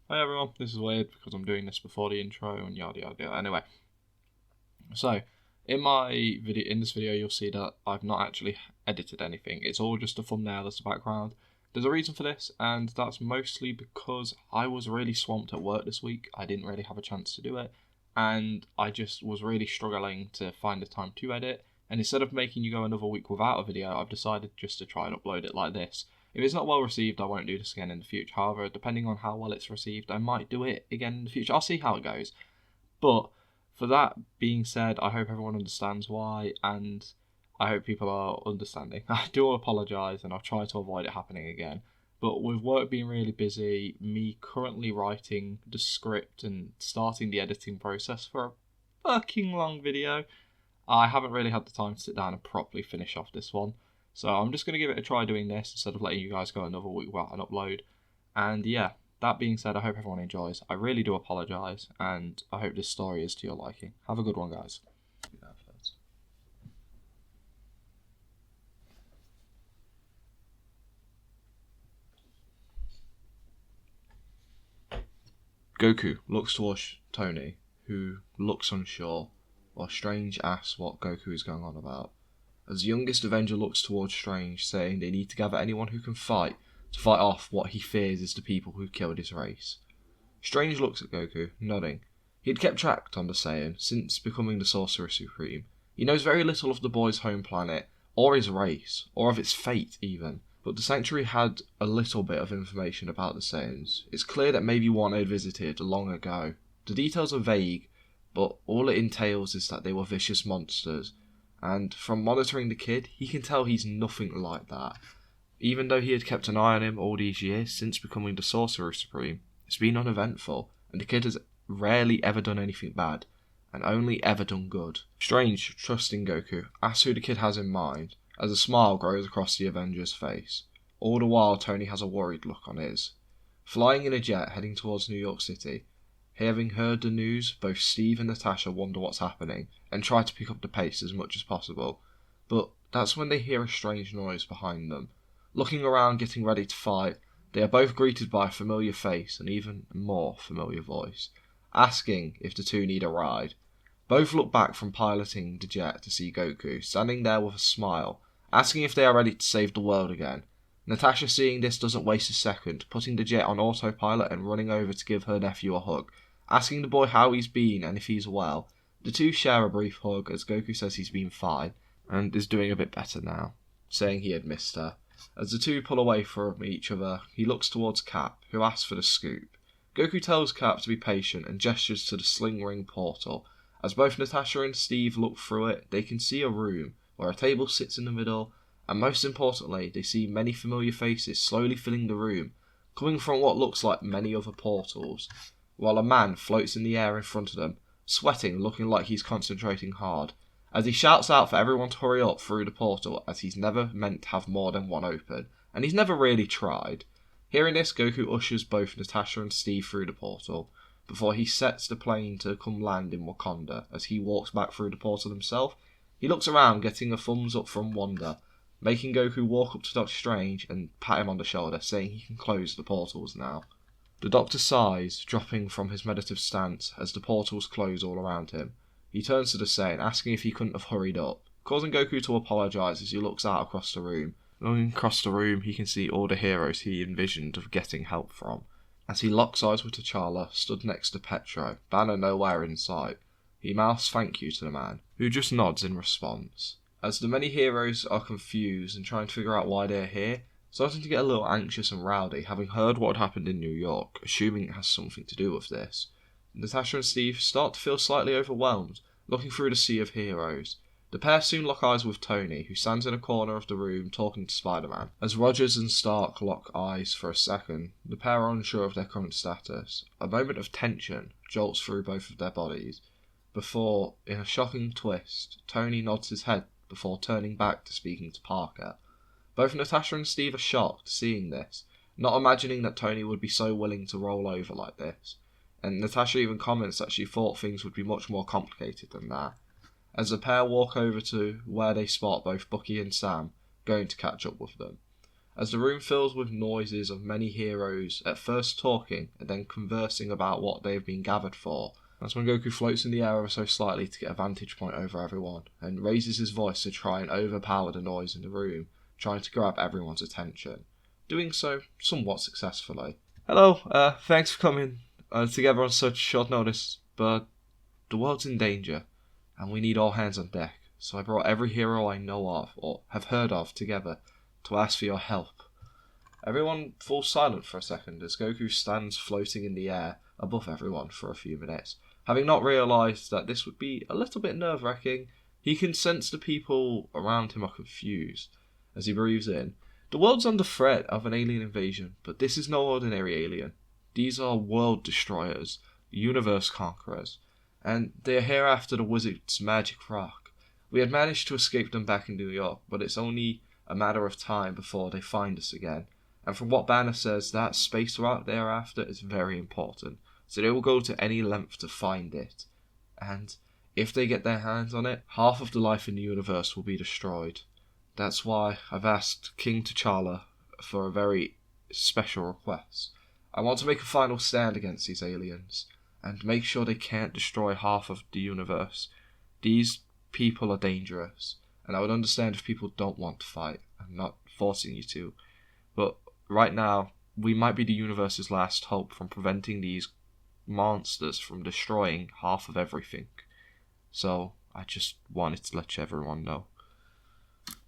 Hi everyone, this is weird because I'm doing this before the intro and yada yada yada. Anyway, so in this video you'll see that I've not actually edited anything. It's all just a thumbnail as the background. There's a reason for this, and that's mostly because I was really swamped at work this week. I didn't really have a chance to do it, and I just was really struggling to find the time to edit. And instead of making you go another week without a video, I've decided just to try and upload it like this. If it's not well received, I won't do this again in the future. However, depending on how well it's received, I might do it again in the future. I'll see how it goes. But for that being said, I hope everyone understands why, and I hope people are understanding. I do apologise, and I'll try to avoid it happening again. But with work being really busy, me currently writing the script and starting the editing process for a fucking long video, I haven't really had the time to sit down and properly finish off this one. So I'm just going to give it a try doing this instead of letting you guys go another week without an upload. And yeah, that being said, I hope everyone enjoys. I really do apologise, and I hope this story is to your liking. Have a good one, guys. Goku looks towards Tony, who looks unsure, while Strange asks what Goku is going on about. As the youngest Avenger looks towards Strange, saying they need to gather anyone who can fight to fight off what he fears is the people who killed his race. Strange looks at Goku, nodding. He had kept track on the Saiyan since becoming the Sorcerer Supreme. He knows very little of the boy's home planet, or his race, or of its fate even, but the Sanctuary had a little bit of information about the Saiyans. It's clear that maybe one had visited long ago. The details are vague, but all it entails is that they were vicious monsters, and from monitoring the kid, he can tell he's nothing like that. Even though he had kept an eye on him all these years since becoming the Sorcerer Supreme, it's been uneventful, and the kid has rarely ever done anything bad, and only ever done good. Strange, trusting Goku, asks who the kid has in mind, as a smile grows across the Avenger's face. All the while, Tony has a worried look on his. Flying in a jet heading towards New York City, having heard the news, both Steve and Natasha wonder what's happening, and try to pick up the pace as much as possible. But that's when they hear a strange noise behind them. Looking around, getting ready to fight, they are both greeted by a familiar face and even more familiar voice, asking if the two need a ride. Both look back from piloting the jet to see Goku, standing there with a smile, asking if they are ready to save the world again. Natasha, seeing this, doesn't waste a second, putting the jet on autopilot and running over to give her nephew a hug, asking the boy how he's been and if he's well. The two share a brief hug as Goku says he's been fine, and is doing a bit better now, saying he had missed her. As the two pull away from each other, he looks towards Cap, who asks for the scoop. Goku tells Cap to be patient and gestures to the sling ring portal. As both Natasha and Steve look through it, they can see a room where a table sits in the middle, and most importantly, they see many familiar faces slowly filling the room, coming from what looks like many other portals, while a man floats in the air in front of them, sweating, looking like he's concentrating hard, as he shouts out for everyone to hurry up through the portal, as he's never meant to have more than one open, and he's never really tried. Hearing this, Goku ushers both Natasha and Steve through the portal, before he sets the plane to come land in Wakanda. As he walks back through the portal himself, he looks around, getting a thumbs up from Wanda, making Goku walk up to Doctor Strange and pat him on the shoulder, saying he can close the portals now. The Doctor sighs, dropping from his meditative stance as the portals close all around him. He turns to the Saiyan, asking if he couldn't have hurried up, causing Goku to apologise as he looks out across the room. Looking across the room, he can see all the heroes he envisioned of getting help from. As he locks eyes with T'Challa, stood next to Petro, Banner nowhere in sight, he mouths thank you to the man, who just nods in response. As the many heroes are confused and trying to figure out why they're here, starting to get a little anxious and rowdy, having heard what had happened in New York, assuming it has something to do with this, Natasha and Steve start to feel slightly overwhelmed, looking through the sea of heroes. The pair soon lock eyes with Tony, who stands in a corner of the room talking to Spider-Man. As Rogers and Stark lock eyes for a second, the pair are unsure of their current status. A moment of tension jolts through both of their bodies, before, in a shocking twist, Tony nods his head before turning back to speaking to Parker. Both Natasha and Steve are shocked seeing this, not imagining that Tony would be so willing to roll over like this, and Natasha even comments that she thought things would be much more complicated than that. As the pair walk over to where they spot both Bucky and Sam going to catch up with them. as the room fills with noises of many heroes at first talking and then conversing about what they have been gathered for. That's when Goku floats in the air ever so slightly to get a vantage point over everyone, and raises his voice to try and overpower the noise in the room, trying to grab everyone's attention. Doing so somewhat successfully. Hello, thanks for coming together on such short notice, but the world's in danger, and we need all hands on deck, so I brought every hero I know of, or have heard of, together to ask for your help. Everyone falls silent for a second as Goku stands floating in the air above everyone for a few minutes. Having not realised that this would be a little bit nerve-wracking, he can sense the people around him are confused as he breathes in. The world's under threat of an alien invasion, but this is no ordinary alien. These are world destroyers, universe conquerors, and they are here after the wizard's magic rock. We had managed to escape them back in New York, but it's only a matter of time before they find us again. And from what Banner says, that space route they are after is very important, so they will go to any length to find it. And if they get their hands on it, half of the life in the universe will be destroyed. That's why I've asked King T'Challa for a very special request. I want to make a final stand against these aliens, and make sure they can't destroy half of the universe. These people are dangerous, and I would understand if people don't want to fight. I'm not forcing you to, but right now, we might be the universe's last hope from preventing these monsters from destroying half of everything. So, I just wanted to let everyone know.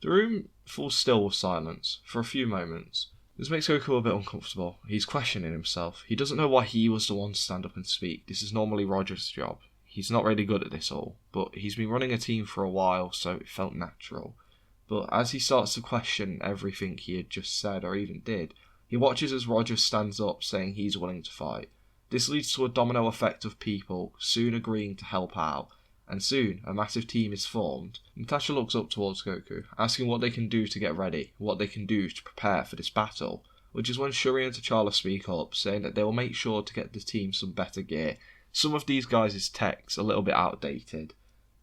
The room falls still with silence for a few moments. This makes Goku a bit uncomfortable. He's questioning himself. He doesn't know why he was the one to stand up and speak. This is normally Roger's job. He's not really good at this all, but he's been running a team for a while, so it felt natural. But as he starts to question everything he had just said or even did, he watches as Roger stands up saying he's willing to fight. This leads to a domino effect of people soon agreeing to help out, and soon a massive team is formed. Natasha looks up towards Goku, asking what they can do to get ready, what they can do to prepare for this battle, which is when Shuri and T'Challa speak up, saying that they will make sure to get the team some better gear. Some of these guys' tech's a little bit outdated.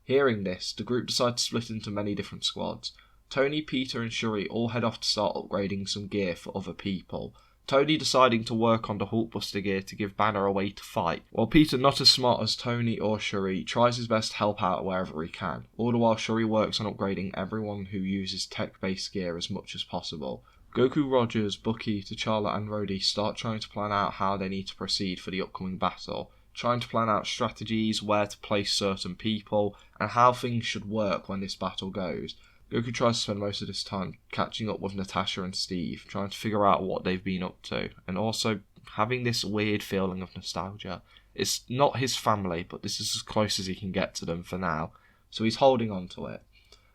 Hearing this, the group decide to split into many different squads. Tony, Peter and Shuri all head off to start upgrading some gear for other people. Tony deciding to work on the Hulkbuster gear to give Banner a way to fight, while Peter, not as smart as Tony or Shuri, tries his best to help out wherever he can. All the while Shuri works on upgrading everyone who uses tech-based gear as much as possible. Goku, Rogers, Bucky, T'Challa and Rhodey start trying to plan out how they need to proceed for the upcoming battle, trying to plan out strategies, where to place certain people, and how things should work when this battle goes. Goku tries to spend most of this time catching up with Natasha and Steve, trying to figure out what they've been up to, and also having this weird feeling of nostalgia. It's not his family, but this is as close as he can get to them for now, so he's holding on to it.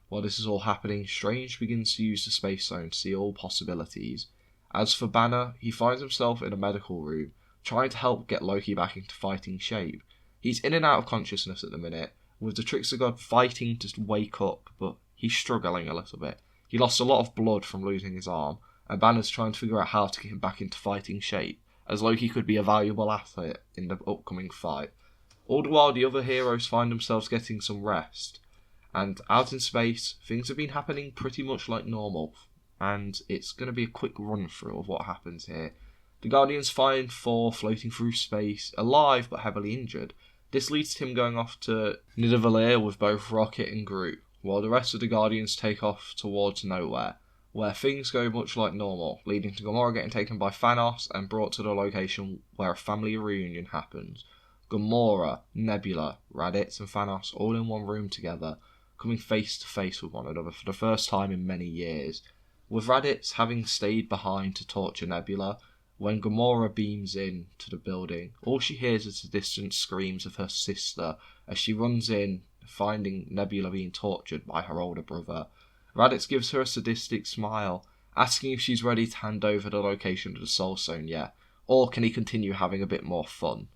While this is all happening, Strange begins to use the space zone to see all possibilities. As for Banner, he finds himself in a medical room, trying to help get Loki back into fighting shape. He's in and out of consciousness at the minute, with the Trickster God fighting to wake up, but he's struggling a little bit. He lost a lot of blood from losing his arm, and Banner's trying to figure out how to get him back into fighting shape, as Loki could be a valuable asset in the upcoming fight. All the while, the other heroes find themselves getting some rest, and out in space, things have been happening pretty much like normal, and it's going to be a quick run-through of what happens here. The Guardians find Thor floating through space, alive but heavily injured. This leads to him going off to Nidavellir with both Rocket and Groot, while the rest of the Guardians take off towards nowhere, where things go much like normal, leading to Gamora getting taken by Thanos and brought to the location where a family reunion happens. Gamora, Nebula, Raditz and Thanos all in one room together, coming face to face with one another for the first time in many years, with Raditz having stayed behind to torture Nebula. When Gamora beams in to the building, all she hears is the distant screams of her sister as she runs in, finding Nebula being tortured by her older brother. Raditz gives her a sadistic smile, asking if she's ready to hand over the location of the Soul Stone yet, or can he continue having a bit more fun.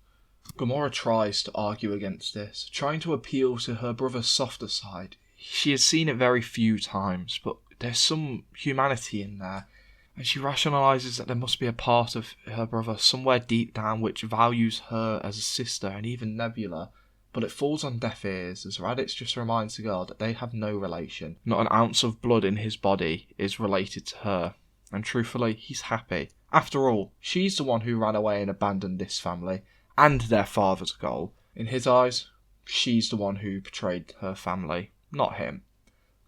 Gamora tries to argue against this, trying to appeal to her brother's softer side. She has seen it very few times, but there's some humanity in there, and she rationalises that there must be a part of her brother somewhere deep down which values her as a sister and even Nebula, but it falls on deaf ears as Raditz just reminds the girl that they have no relation. Not an ounce of blood in his body is related to her. and truthfully, he's happy. After all, she's the one who ran away and abandoned this family, and their father's goal. In his eyes, she's the one who betrayed her family, not him.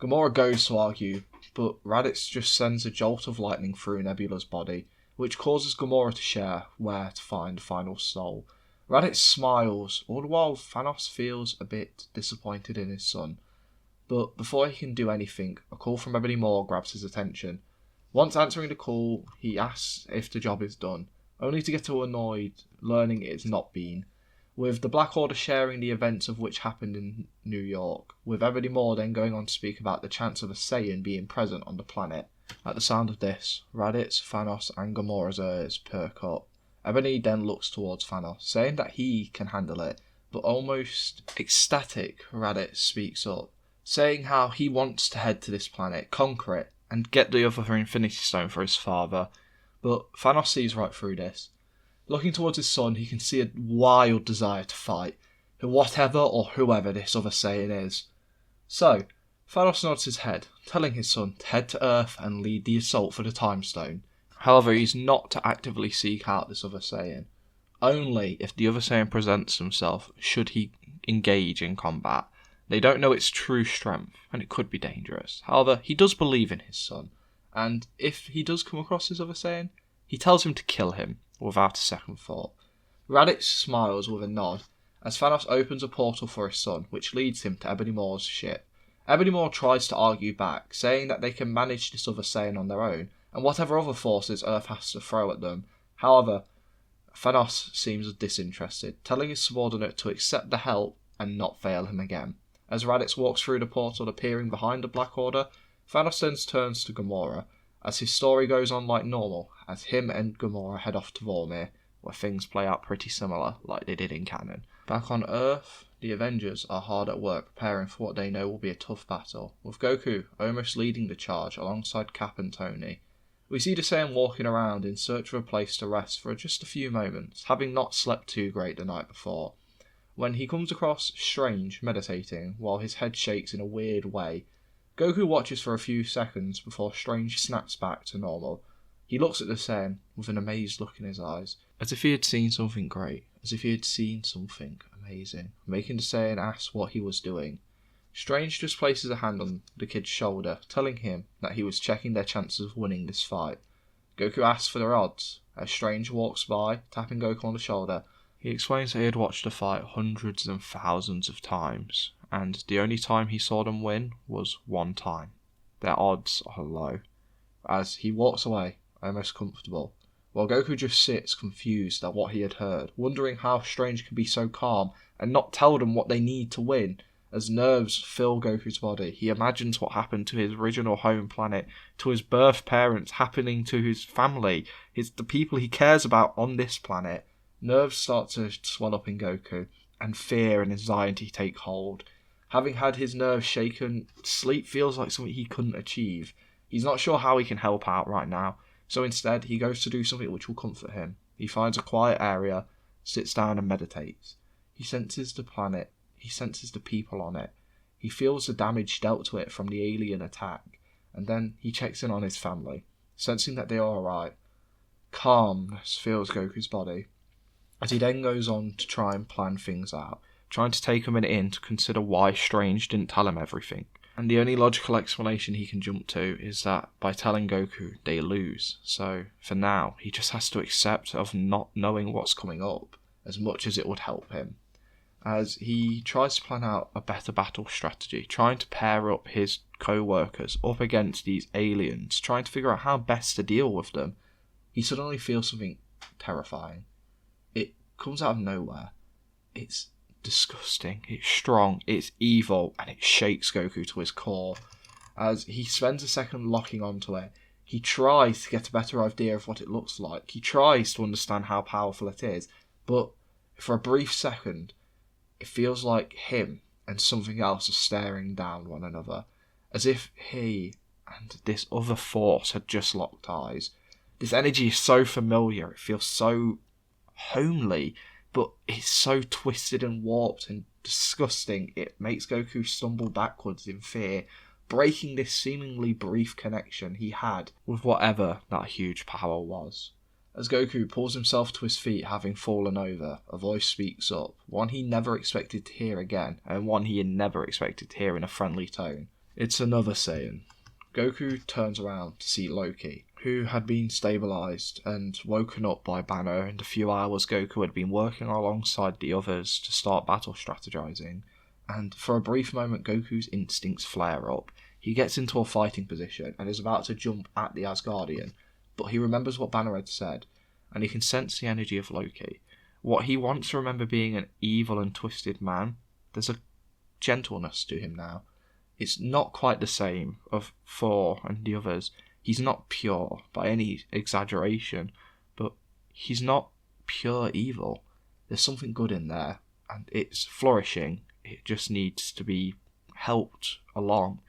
Gamora goes to argue, but Raditz just sends a jolt of lightning through Nebula's body, which causes Gamora to share where to find the final soul. Raditz smiles, all the while Thanos feels a bit disappointed in his son. But before he can do anything, a call from Ebony Maw grabs his attention. Once answering the call, he asks if the job is done, only to get annoyed learning it's not been, with the Black Order sharing the events of which happened in New York, with Ebony Maw then going on to speak about the chance of a Saiyan being present on the planet. At the sound of this, Raditz, Thanos and Gamora's ears perk up. Ebony then looks towards Thanos, saying that he can handle it, but almost ecstatic, Raditz speaks up, saying how he wants to head to this planet, conquer it, and get the other Infinity Stone for his father. But Thanos sees right through this. Looking towards his son, he can see a wild desire to fight, whatever or whoever this other Saiyan is. So, Thanos nods his head, telling his son to head to Earth and lead the assault for the Time Stone. However, he's not to actively seek out this other Saiyan. Only if the other Saiyan presents himself should he engage in combat. They don't know its true strength, and it could be dangerous. However, he does believe in his son, and if he does come across this other Saiyan, he tells him to kill him, without a second thought. Raditz smiles with a nod, as Thanos opens a portal for his son, which leads him to Ebony Maw's ship. Ebony Maw tries to argue back, saying that they can manage this other Saiyan on their own, and whatever other forces Earth has to throw at them. However, Thanos seems disinterested, telling his subordinate to accept the help and not fail him again. As Raditz walks through the portal appearing behind the Black Order, Thanos then turns to Gamora, as his story goes on like normal, as him and Gamora head off to Vormir, where things play out pretty similar, like they did in canon. Back on Earth, the Avengers are hard at work preparing for what they know will be a tough battle, with Goku almost leading the charge alongside Cap and Tony. We see the Saiyan walking around in search of a place to rest for just a few moments, having not slept too great the night before, when he comes across Strange meditating while his head shakes in a weird way. Goku watches for a few seconds before Strange snaps back to normal. He looks at the Saiyan with an amazed look in his eyes, as if he had seen something great, as if he had seen something amazing, making the Saiyan ask what he was doing. Strange just places a hand on the kid's shoulder, telling him that he was checking their chances of winning this fight. Goku asks for their odds, as Strange walks by, tapping Goku on the shoulder. He explains that he had watched the fight hundreds and thousands of times, and the only time he saw them win was one time. Their odds are low. As he walks away, almost comfortable, while Goku just sits confused at what he had heard, wondering how Strange could be so calm and not tell them what they need to win. As nerves fill Goku's body, he imagines what happened to his original home planet, to his birth parents, happening to his family, the people he cares about on this planet. Nerves start to swell up in Goku, and fear and anxiety take hold. Having had his nerves shaken, sleep feels like something he couldn't achieve. He's not sure how he can help out right now, so instead he goes to do something which will comfort him. He finds a quiet area, sits down and meditates. He senses the planet, he senses the people on it. He feels the damage dealt to it from the alien attack, and then he checks in on his family, sensing that they are alright. Calmness fills Goku's body, as he then goes on to try and plan things out, trying to take a minute in to consider why Strange didn't tell him everything. And the only logical explanation he can jump to is that by telling Goku, they lose. So, for now, he just has to accept of not knowing what's coming up, as much as it would help him. As he tries to plan out a better battle strategy, trying to pair up his co-workers up against these aliens, trying to figure out how best to deal with them, he suddenly feels something terrifying. It comes out of nowhere. It's disgusting, it's strong, it's evil, and it shakes Goku to his core. As he spends a second locking onto it, he tries to get a better idea of what it looks like. He tries to understand how powerful it is, but for a brief second, it feels like him and something else are staring down one another, as if he and this other force had just locked eyes. This energy is so familiar, it feels so homely, but it's so twisted and warped and disgusting, it makes Goku stumble backwards in fear, breaking this seemingly brief connection he had with whatever that huge power was. As Goku pulls himself to his feet, having fallen over, a voice speaks up, one he never expected to hear again, and one he had never expected to hear in a friendly tone. It's another Saiyan. Goku turns around to see Loki, who had been stabilised and woken up by Banner in the few hours Goku had been working alongside the others to start battle strategizing, and for a brief moment Goku's instincts flare up. He gets into a fighting position and is about to jump at the Asgardian, but he remembers what Banner had said, and he can sense the energy of Loki. What he wants to remember being an evil and twisted man, there's a gentleness to him now. It's not quite the same of Thor and the others. He's not pure by any exaggeration, but he's not pure evil. There's something good in there, and it's flourishing. It just needs to be helped along.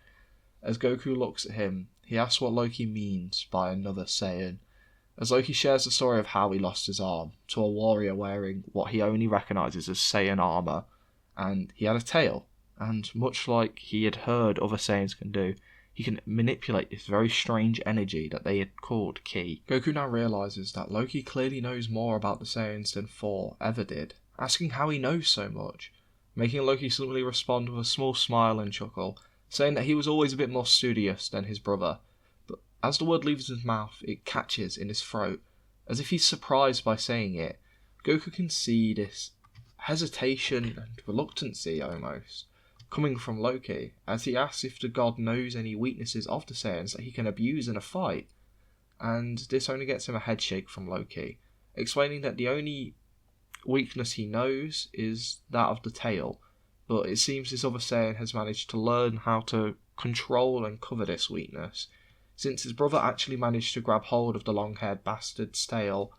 As Goku looks at him, he asks what Loki means by another Saiyan, as Loki shares the story of how he lost his arm to a warrior wearing what he only recognises as Saiyan armour, and he had a tail. And much like he had heard other Saiyans can do, he can manipulate this very strange energy that they had called Ki. Goku now realises that Loki clearly knows more about the Saiyans than Thor ever did, asking how he knows so much, making Loki simply respond with a small smile and chuckle, saying that he was always a bit more studious than his brother. But as the word leaves his mouth, it catches in his throat, as if he's surprised by saying it. Goku can see this hesitation and reluctancy almost coming from Loki, as he asks if the god knows any weaknesses of the Saiyans that he can abuse in a fight, and this only gets him a headshake from Loki, explaining that the only weakness he knows is that of the tail, but it seems this other Saiyan has managed to learn how to control and cover this weakness, since his brother actually managed to grab hold of the long-haired bastard's tail.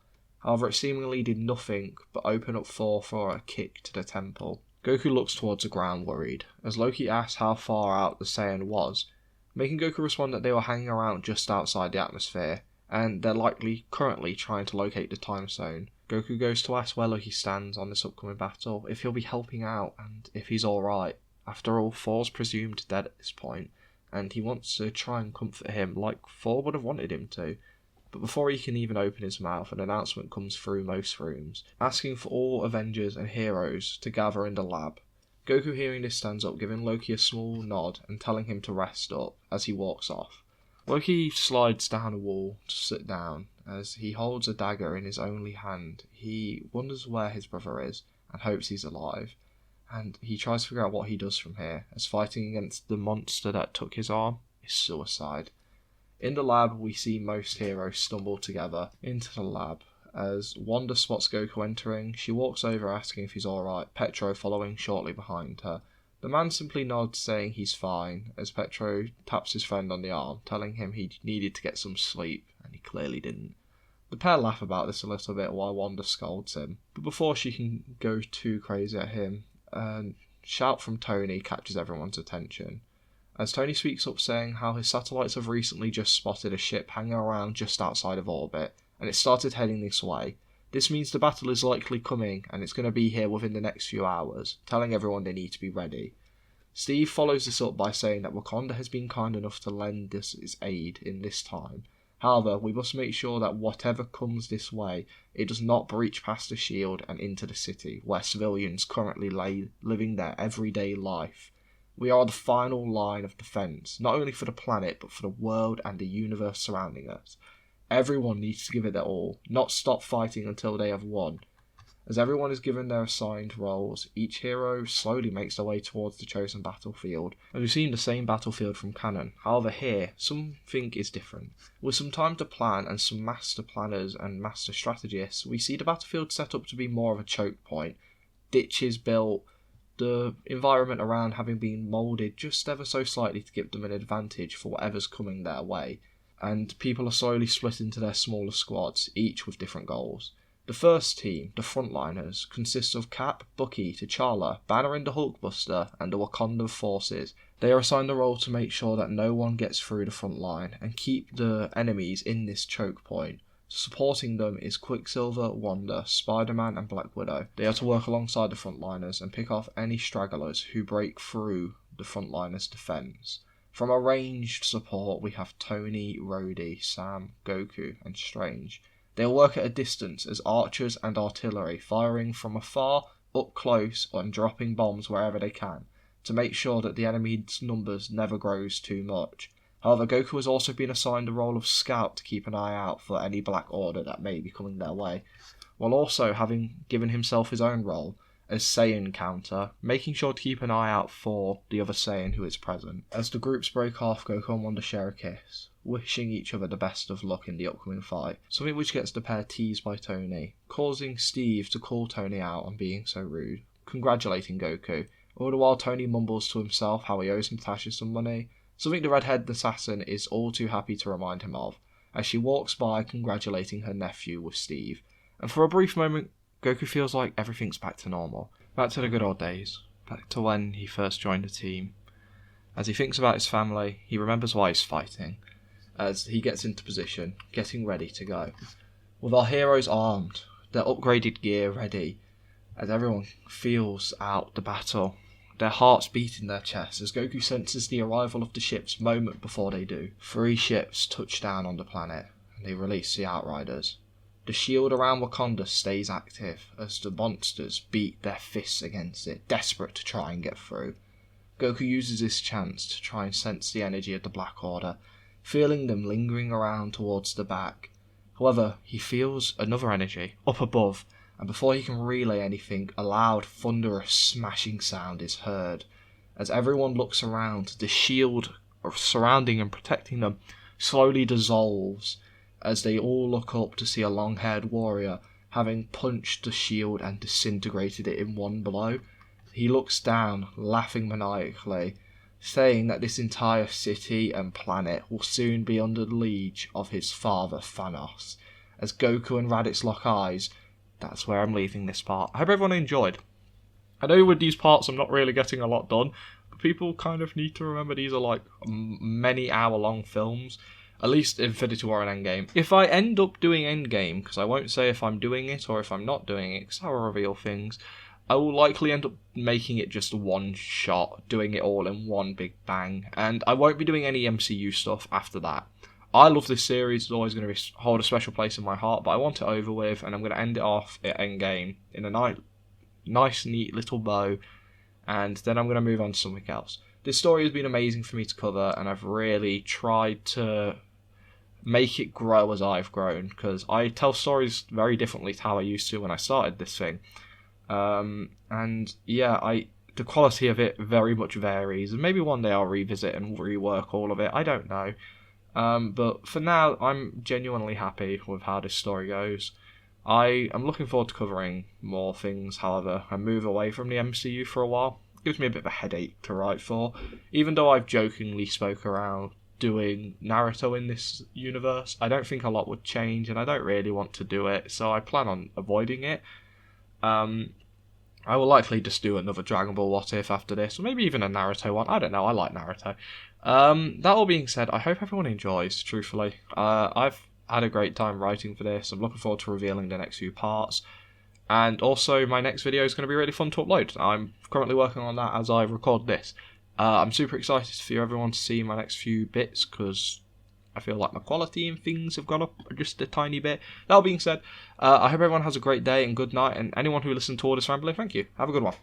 However, it seemingly did nothing but open up Thor for a kick to the temple. Goku looks towards the ground worried, as Loki asks how far out the Saiyan was, making Goku respond that they were hanging around just outside the atmosphere, and they're likely currently trying to locate the time zone. Goku goes to ask where Loki stands on this upcoming battle, if he'll be helping out, and if he's alright. After all, Thor's presumed dead at this point, and he wants to try and comfort him like Thor would have wanted him to. But before he can even open his mouth, an announcement comes through most rooms, asking for all Avengers and heroes to gather in the lab. Goku hearing this stands up, giving Loki a small nod and telling him to rest up as he walks off. Loki slides down a wall to sit down, as he holds a dagger in his only hand. He wonders where his brother is, and hopes he's alive, and he tries to figure out what he does from here, as fighting against the monster that took his arm is suicide. In the lab, we see most heroes stumble together into the lab. As Wanda spots Goku entering, she walks over asking if he's alright, Petro following shortly behind her. The man simply nods, saying he's fine, as Petro taps his friend on the arm, telling him he needed to get some sleep, and he clearly didn't. The pair laugh about this a little bit while Wanda scolds him, but before she can go too crazy at him, a shout from Tony catches everyone's attention, as Tony speaks up saying how his satellites have recently just spotted a ship hanging around just outside of orbit, and it started heading this way. This means the battle is likely coming, and it's going to be here within the next few hours, telling everyone they need to be ready. Steve follows this up by saying that Wakanda has been kind enough to lend us its aid in this time. However, we must make sure that whatever comes this way, it does not breach past the shield and into the city, where civilians currently living their everyday life. We are the final line of defence, not only for the planet, but for the world and the universe surrounding us. Everyone needs to give it their all, not stop fighting until they have won. As everyone is given their assigned roles, each hero slowly makes their way towards the chosen battlefield. And we've seen the same battlefield from canon. However, here, something is different. With some time to plan and some master planners and master strategists, we see the battlefield set up to be more of a choke point. Ditches built, the environment around having been moulded just ever so slightly to give them an advantage for whatever's coming their way. And people are slowly split into their smaller squads, each with different goals. The first team, the frontliners, consists of Cap, Bucky, T'Challa, Banner and the Hulkbuster, and the Wakandan forces. They are assigned the role to make sure that no one gets through the front line and keep the enemies in this choke point. Supporting them is Quicksilver, Wanda, Spider-Man and Black Widow. They are to work alongside the frontliners and pick off any stragglers who break through the frontliners' defence. From a ranged support, we have Tony, Rhodey, Sam, Goku, and Strange. They'll work at a distance as archers and artillery, firing from afar, up close, and dropping bombs wherever they can, to make sure that the enemy's numbers never grows too much. However, Goku has also been assigned the role of scout to keep an eye out for any Black Order that may be coming their way, while also having given himself his own role as Saiyan counter, making sure to keep an eye out for the other Saiyan who is present. As the groups break off, Goku and Wanda share a kiss, wishing each other the best of luck in the upcoming fight, something which gets the pair teased by Tony, causing Steve to call Tony out on being so rude, congratulating Goku. All the while Tony mumbles to himself how he owes Natasha some money, something the redheaded assassin is all too happy to remind him of, as she walks by congratulating her nephew with Steve. And for a brief moment, Goku feels like everything's back to normal, back to the good old days, back to when he first joined the team. As he thinks about his family, he remembers why he's fighting, as he gets into position, getting ready to go. With our heroes armed, their upgraded gear ready, as everyone feels out the battle, their hearts beat in their chests as Goku senses the arrival of the ships moment before they do. 3 ships touch down on the planet, and they release the Outriders. The shield around Wakanda stays active as the monsters beat their fists against it, desperate to try and get through. Goku uses this chance to try and sense the energy of the Black Order, feeling them lingering around towards the back. However, he feels another energy up above, and before he can relay anything, a loud, thunderous, smashing sound is heard. As everyone looks around, the shield surrounding and protecting them slowly dissolves, as they all look up to see a long-haired warrior having punched the shield and disintegrated it in one blow. He looks down, laughing maniacally, saying that this entire city and planet will soon be under the liege of his father Thanos. As Goku and Raditz lock eyes, that's where I'm leaving this part. I hope everyone enjoyed. I know with these parts I'm not really getting a lot done, but people kind of need to remember these are like many hour-long films. At least Infinity War and Endgame. If I end up doing Endgame, because I won't say if I'm doing it or if I'm not doing it, because I'll reveal things, I will likely end up making it just one shot, doing it all in one big bang, and I won't be doing any MCU stuff after that. I love this series, it's always going to hold a special place in my heart, but I want it over with, and I'm going to end it off at Endgame in a nice, neat little bow, and then I'm going to move on to something else. This story has been amazing for me to cover, and I've really tried to make it grow as I've grown, because I tell stories very differently to how I used to when I started this thing. And yeah, the quality of it very much varies, and maybe one day I'll revisit and rework all of it, I don't know. But for now, I'm genuinely happy with how this story goes. I am looking forward to covering more things, however, and move away from the MCU for a while. It gives me a bit of a headache to write for, even though I've jokingly spoke around doing Naruto in this universe. I don't think a lot would change, and I don't really want to do it, so I plan on avoiding it. I will likely just do another Dragon Ball What If after this, or maybe even a Naruto one. I don't know, I like Naruto. That all being said, I hope everyone enjoys, truthfully. I've had a great time writing for this. I'm looking forward to revealing the next few parts. And also, my next video is going to be really fun to upload. I'm currently working on that as I record this. I'm super excited for everyone to see my next few bits, because I feel like my quality and things have gone up just a tiny bit. That all being said, I hope everyone has a great day and good night, and anyone who listened to all this rambling, thank you. Have a good one.